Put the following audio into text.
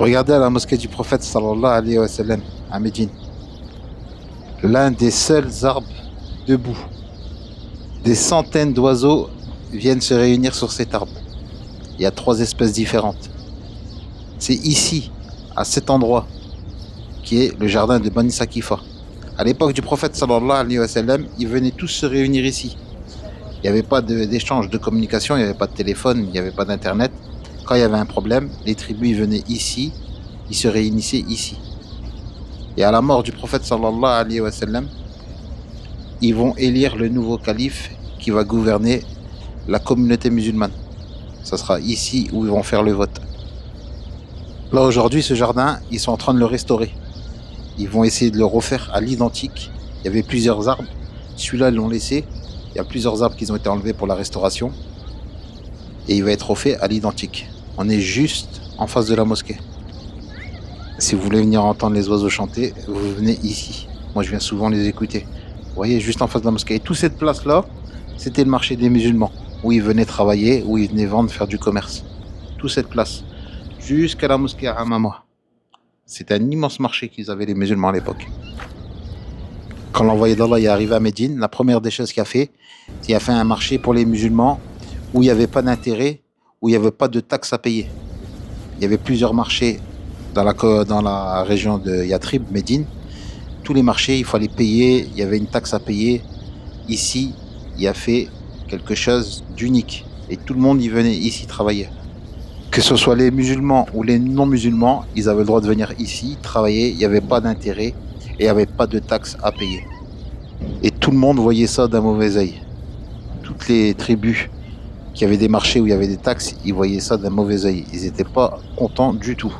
Regardez à la mosquée du prophète sallallahu alayhi wa sallam à Médine. L'un des seuls arbres debout. Des centaines d'oiseaux viennent se réunir sur cet arbre. Il y a 3 espèces différentes. C'est ici, à cet endroit, qui est le jardin de Bani Sakifa. À l'époque du prophète sallallahu alayhi wa sallam, ils venaient tous se réunir ici. Il n'y avait pas d'échange de communication, il n'y avait pas de téléphone, il n'y avait pas d'internet. Quand il y avait un problème, les tribus venaient ici, ils se réunissaient ici. Et à la mort du prophète sallallahu alayhi wa sallam, ils vont élire le nouveau calife qui va gouverner la communauté musulmane. Ça sera ici où ils vont faire le vote. Là aujourd'hui, ce jardin, ils sont en train de le restaurer. Ils vont essayer de le refaire à l'identique. Il y avait plusieurs arbres. Celui-là, ils l'ont laissé. Il y a plusieurs arbres qui ont été enlevés pour la restauration. Et il va être refait à l'identique. On est juste en face de la mosquée. Si vous voulez venir entendre les oiseaux chanter, vous venez ici. Moi, je viens souvent les écouter. Vous voyez, juste en face de la mosquée. Et toute cette place-là, c'était le marché des musulmans, où ils venaient travailler, où ils venaient vendre, faire du commerce. Toute cette place, jusqu'à la mosquée à Hamama. C'était un immense marché qu'ils avaient les musulmans à l'époque. Quand l'envoyé d'Allah est arrivé à Médine, la première des choses qu'il a fait, c'est qu'il a fait un marché pour les musulmans où il n'y avait pas d'intérêt, où il n'y avait pas de taxes à payer. Il y avait plusieurs marchés dans la région de Yatrib, Médine. Tous les marchés, il fallait payer, il y avait une taxe à payer. Ici, il a fait quelque chose d'unique. Et tout le monde y venait ici travailler. Que ce soit les musulmans ou les non-musulmans, ils avaient le droit de venir ici travailler. Il n'y avait pas d'intérêt et il n'y avait pas de taxes à payer. Et tout le monde voyait ça d'un mauvais œil. Toutes les tribus qui avaient des marchés où il y avait des taxes, ils voyaient ça d'un mauvais œil. Ils n'étaient pas contents du tout.